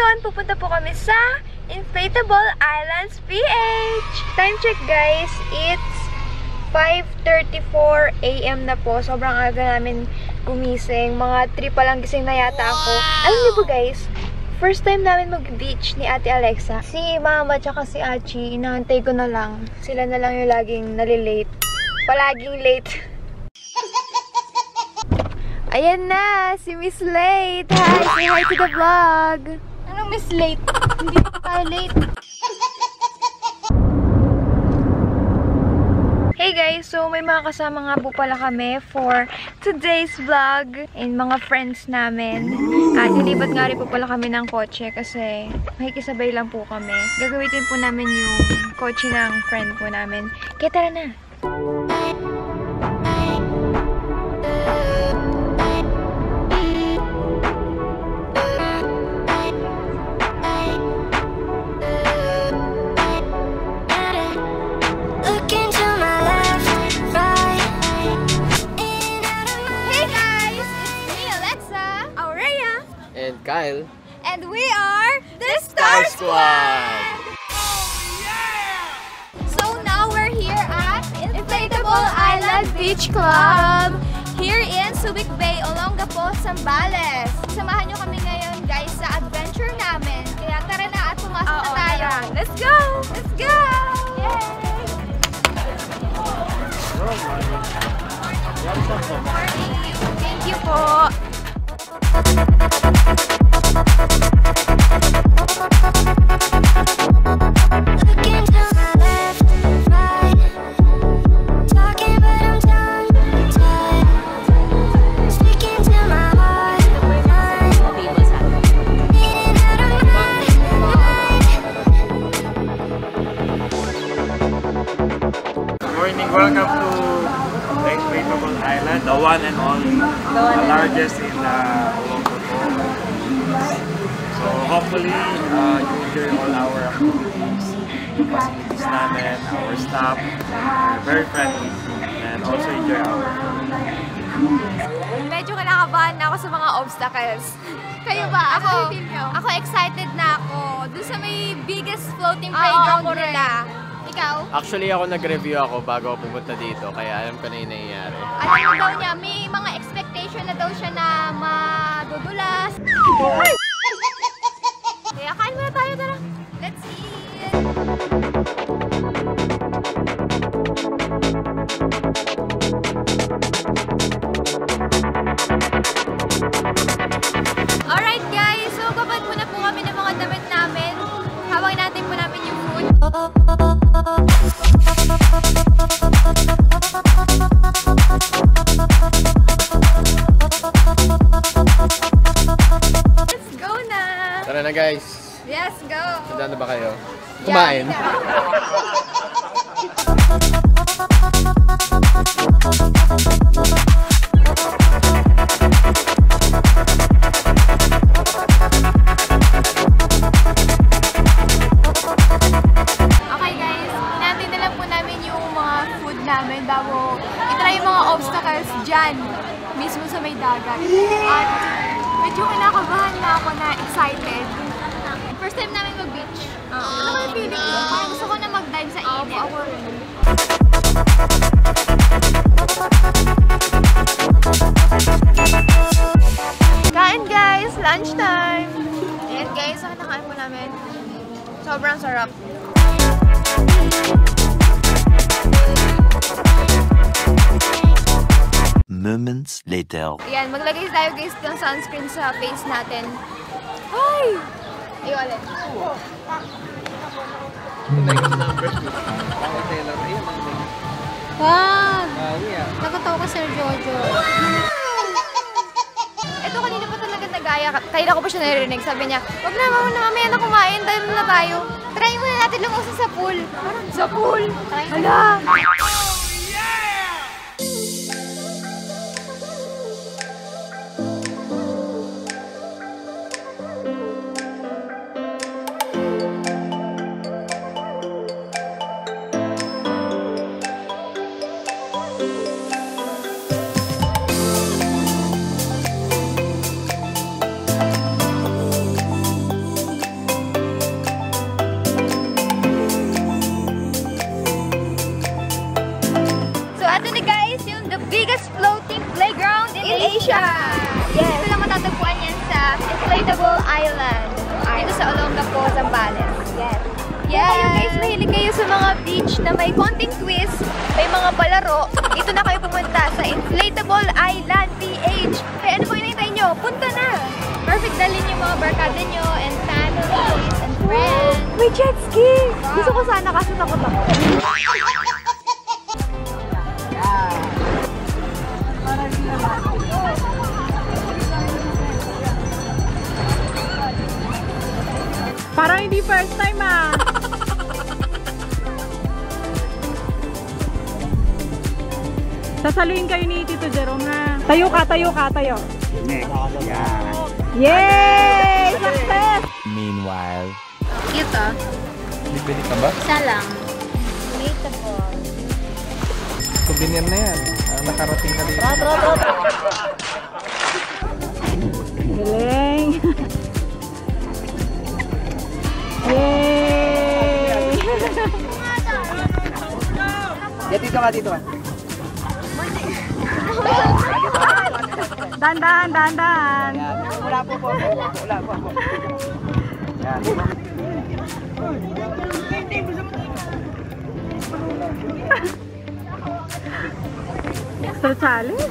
ngayon, pupunta po kami sa Inflatable Islands PH. Time check guys, it's 5:34 AM na po. Sobrang aga namin gumising. Mga 3 pa lang gising na yata ako. Alam niyo po guys, first time namin mag-beach ni Ate Alexa. Si Mama tsaka si Achi, inaantay ko na lang. Sila na lang yung laging nalilate. Palaging late. Ayan na, si Miss Late. Hi, say hi to the vlog. Anong Miss Late? Hindi pa tayo late. Hey guys, so may mga kasama nga po pala kami for today's vlog and mga friends namin. At nilipat nga rin po pala kami ng kotse kasi makikisabay lang po kami. Gagamitin po namin yung kotse ng friend po namin. Kaya tara na! And Kyle. And we are the Star Squad! Oh, yeah! So now we're here at Inflatable Island Beach Club here in Subic Bay, Olongapo, Zambales. Samahan nyo kami ngayon guys sa adventure namin. Kaya tara na at pumasok na tayo. Tara. Let's go! Let's go! Yay! Good morning! Thank you po! Welcome to the Inflatable Island, the one and only, the largest in Olongapo. So hopefully you enjoy all our activities, facilities namin, our staff, very friendly, and also enjoy our food. Medyo kinakabahan na ako sa mga obstacles. Kayo ba? Ako excited na ako. Doon sa may biggest floating playground nila. Ikaw? Actually, ako nag-review ako bago ako pumunta dito, kaya alam ko na yung nangyayari. Alam mo daw niya, may mga expectation na daw siya na madudulas. Kaya kain muna tayo, tara. Let's eat! Alright guys, so kapag muna po kami ng mga damit namin, habang natin po namin yung food. Let's go na! Tara na guys! Yes, go! Handa na ba kayo? Kumain! Bago itry yung mga obstacles dyan, mismo sa may dagat. At medyo kinakabahan na ako na excited. First time namin mag-beach. Ano yung feeling ko? Parang gusto ko na mag-dive sa init. Ako rin. Kain guys! Lunch time! Ayan guys, ang nakain po namin. Sobrang sarap. Moments later. Ayan, maglagay tayo guys ng sunscreen sa face natin. Ay! Ayun ulit. Wag! Nakatawa ka Sir Jojo. Ito kanina pa talaga nagaya. Kailan ko pa siya naririnig. Sabi niya, wag na mamaya na kumain. Dahil na tayo. Try muna natin lumusin sa pool. Sa pool? Hala! Island. Dito sa Olongapo, Zambales. Yes. Yeah, kayo guys, mahilig kayo sa mga beach na may konting twist, may mga palaro. Dito na kayo pumunta sa Inflatable Island PH. Kaya ano pang hinihintay nyo? Punta na! Perfect dalhin yung mga barkada nyo and families and friends. May jet ski! Gusto ko sana kasi takot ako. Parang hindi first time ah. Sasaluhin kayo ni Tito Jerome na. Tayo ka, tayo ka, tayo. Yay! Success! Meanwhile. Cute ah. Bibili ka ba? Isa lang. Relatable. Souvenir na yan. Nakarating na dito. Galing! Yay! Dito ka, dito ka. Dandan, dandan. Wala po po. Wala po po. Yan. Extra challenge?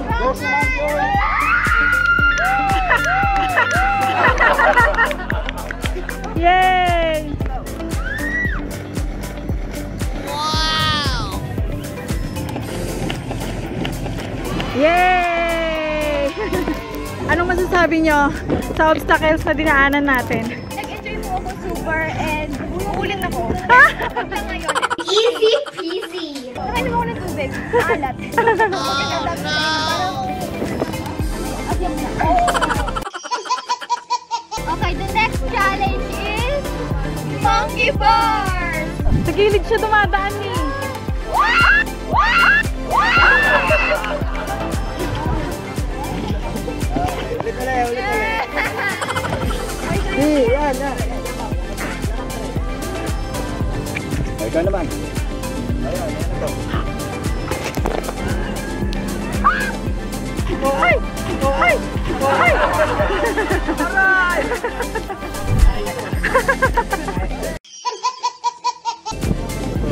Diyos ko. Yay! Wow! Yay! Anong masasabi nyo sa obstacles na dinaanan natin? Nag-enjoy po ako super and uulit ako. Kapag lang ngayon. Easy peasy! Nakainom ako ng tubig. Alat. Okay, the next challenge is monkey bars! Sa gilid siya dumadaan eh. Ikaw naman. Ay! Ay! Ay! Aray!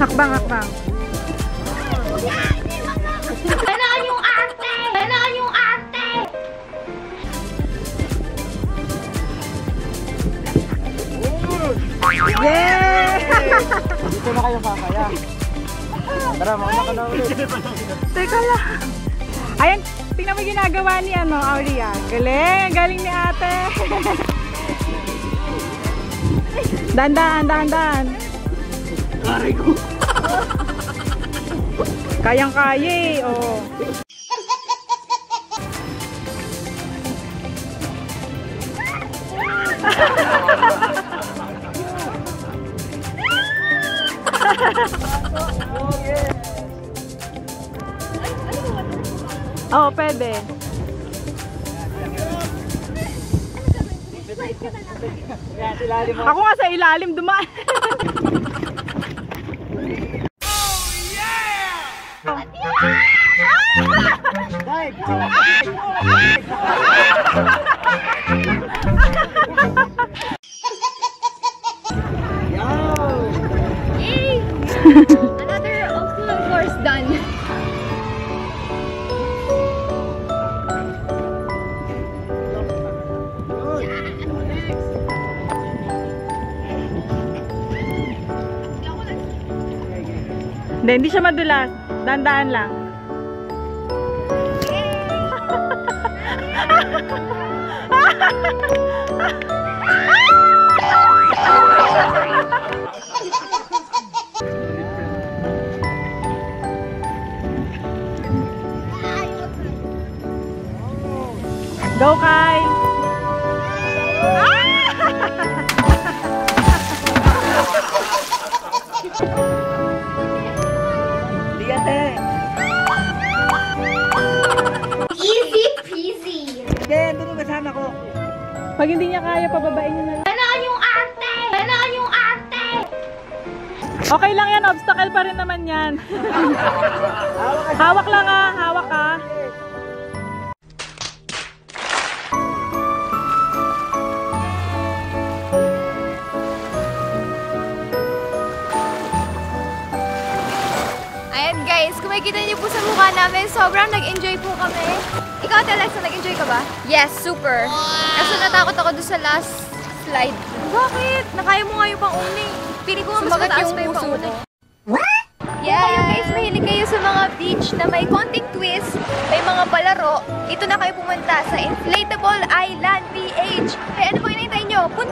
Hakbang, hakbang. Kailangan yung arte! Kailangan yung arte! Yay! Dito na kayo kakaya. Tara, mauna ka na ulit. Teka lang. Ayan, tingnan mo yung ginagawa ni Aurea. Galing, galing ni ate. Dandan, dandan. Aray ko. Kayang-kaya eh, oh. Oh, pwede. Ako nga sa ilalim dumaan. Yay! Another obstacle course done. Hindi siya madulas. Dandaan lang. Go, Kyle! Easy peasy! Pag hindi niya kaya, pababain niya na lang. Kailangan yung arte! Kailangan yung arte! Okay lang yan, obstacle pa rin naman yan. Hawak lang ah, hawak ka. mukha namin. Sobrang nag-enjoy po kami. Ikaw, Alexa, nag-enjoy ka ba? Yes, super. Kaso natakot ako doon sa last slide. Bakit? Nakaya mo nga yung pang-uni. Pili ko nga mas mataas pa yung pang-uni. Yeah, guys, mahilig kayo sa mga beach na may konting twist, may mga palaro. Ito na kayo pumunta sa Inflatable Island PH. Kaya ano pa hinahintay nyo? Punta